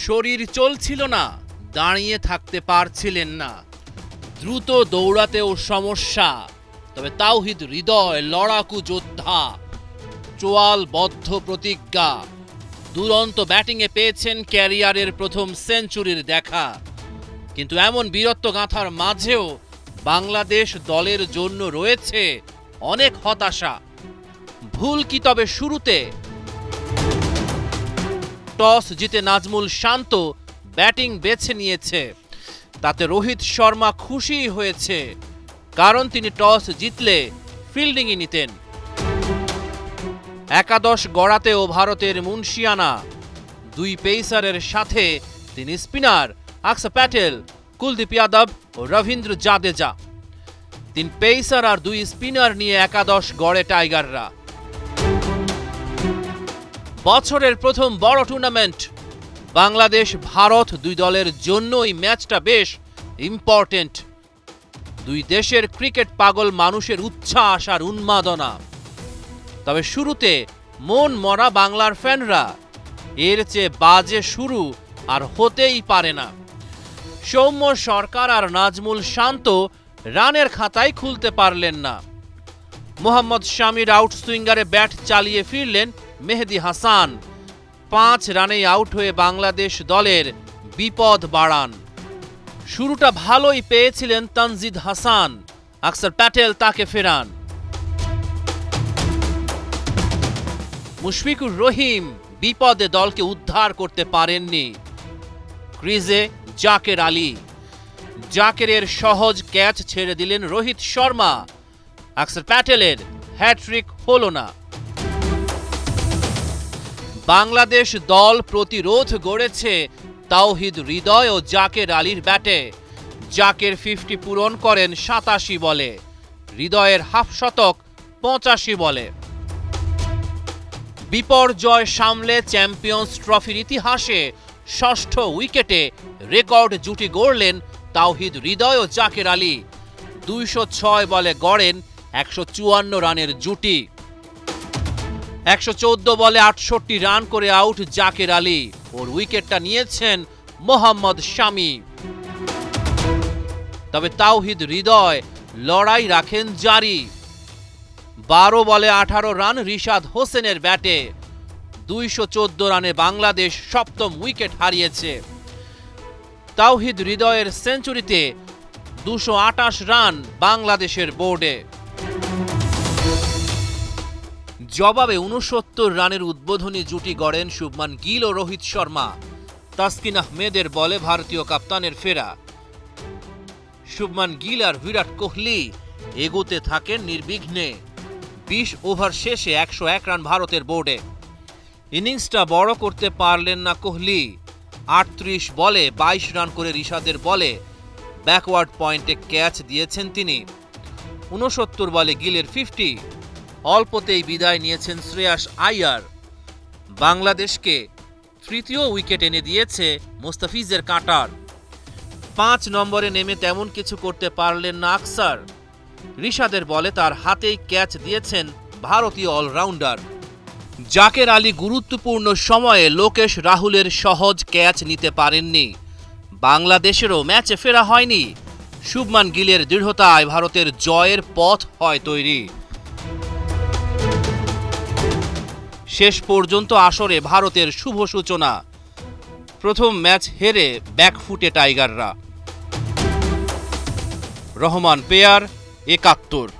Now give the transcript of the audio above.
শরীর চলছিল না, দাঁড়িয়ে থাকতে পারছিলেন না, দ্রুত দৌড়াতেও সমস্যা। তবে তাওহিদ হৃদয় লড়াকু যোদ্ধা, চোয়ালবদ্ধ প্রতিজ্ঞা। দুরন্ত ব্যাটিংয়ে পেয়েছেন ক্যারিয়ারের প্রথম সেঞ্চুরির দেখা। কিন্তু এমন বীরত্ব গাঁথার মাঝেও বাংলাদেশ দলের জন্য রয়েছে অনেক হতাশা। ভুল কি তবে শুরুতে? টস জিতে নাজমুল শান্ত ব্যাটিং বেছে নিয়েছে, তাতে রোহিত শর্মা খুশি হয়েছে, কারণ তিনি টস জিতলে ফিল্ডিংই নিতেন। একাদশ গড়াতেও ভারতের মুন্সিয়ানা। দুই পেসারের সাথে তিনি স্পিনার আকসর প্যাটেল, কুলদীপ যাদব ও রবীন্দ্র জাদেজা। তিন পেসার আর দুই স্পিনার নিয়ে একাদশ গড়ে টাইগাররা। বছরের প্রথম বড় টুর্নামেন্ট বাংলাদেশ ভারত, দুই দলের জন্যই ম্যাচটা বেশ ইম্পর্টেন্ট। দুই দেশের ক্রিকেট পাগল মানুষের উচ্ছ্বাস আর উন্মাদনা। তবে শুরুতে মন মরা বাংলার ফ্যানরা। এর চেয়ে বাজে শুরু আর হতেই পারে না। সৌম্য সরকার আর নাজমুল শান্ত রানের খাতায় খুলতে পারলেন না। মোহাম্মদ শামির আউটসুইঙ্গারে ব্যাট চালিয়ে ফিরলেন মেহেদী হাসান। 5 রানেই আউট হয়ে বাংলাদেশ দলের বিপদ বাড়ান। শুরুটা ভালোই পেয়েছিলেন তানজিদ হাসান, আকসর প্যাটেল তাকে ফেরান। মুশফিকুর রহিম বিপদে দলকে উদ্ধার করতে পারেননি। ক্রিজে জাকের আলী, জাকেরের সহজ ক্যাচ ছেড়ে দিলেন রোহিত শর্মা। আকসর প্যাটেলের হ্যাট্রিক হল না। বাংলাদেশ দল প্রতিরোধ গড়েছে তাওহিদ হৃদয় ও জাকের আলীর ব্যাটে। জাকের 50 পূরণ করেন 87 বলে, হৃদয়ের হাফ শতক 85 বলে। বিপর্যয় সামলে চ্যাম্পিয়ন্স ট্রফির ইতিহাসে ষষ্ঠ উইকেটে রেকর্ড জুটি গড়লেন তাওহিদ হৃদয় ও জাকের আলী। 206 বলে গড়েন 154 রানের জুটি। 114 বলে 68 রান করে আউট জাকের আলী। ওর উইকেটটা নিয়েছেন মোহাম্মদ শামি। তবে তাওহিদ হৃদয় লড়াই রাখেন জারি। 12 বলে 18 রান রিশাদ হোসেনের ব্যাটে। 214 রানে বাংলাদেশ সপ্তম উইকেট হারিয়েছে। তাওহিদ হৃদয়ের সেঞ্চুরিতে 228 রান বাংলাদেশের বোর্ডে। জবাবে 69 রানের উদ্বোধনী জুটি গড়েন শুভমান গিল ও রোহিত শর্মা। তাসকিন আহমেদের বলে ভারতীয় কাপ্তানের ফেরা। শুভমান গিল আর বিরাট কোহলি এগোতে থাকেন নির্বিঘ্নে। 20 ওভার শেষে 101 রান ভারতের বোর্ডে। ইনিংসটা বড় করতে পারলেন না কোহলি। 38 বলে 22 রান করে রিশাদের বলে ব্যাকওয়ার্ড পয়েন্টে ক্যাচ দিয়েছেন তিনি। 69 বলে গিলের 50। অল্পতেই বিদায় নিয়েছেন শ্রেয়াস আইয়ার। বাংলাদেশকে তৃতীয় উইকেট এনে দিয়েছে মোস্তাফিজের কাঁটার। 5 নম্বরে নেমে তেমন কিছু করতে পারলেন না আকসার। রিশাদের বলে তার হাতেই ক্যাচ দিয়েছেন ভারতীয় অলরাউন্ডার। জাকের আলী গুরুত্বপূর্ণ সময়ে লোকেশ রাহুলের সহজ ক্যাচ নিতে পারেননি। বাংলাদেশেরও ম্যাচে ফেরা হয়নি। শুভমান গিলের দৃঢ়তায় ভারতের জয়ের পথ হয় তৈরি। শেষ পর্যন্ত আসরে ভারতের শুভ সূচনা। প্রথম ম্যাচ হেরে ব্যাকফুটে টাইগাররা। রহমান পেয়ার 71।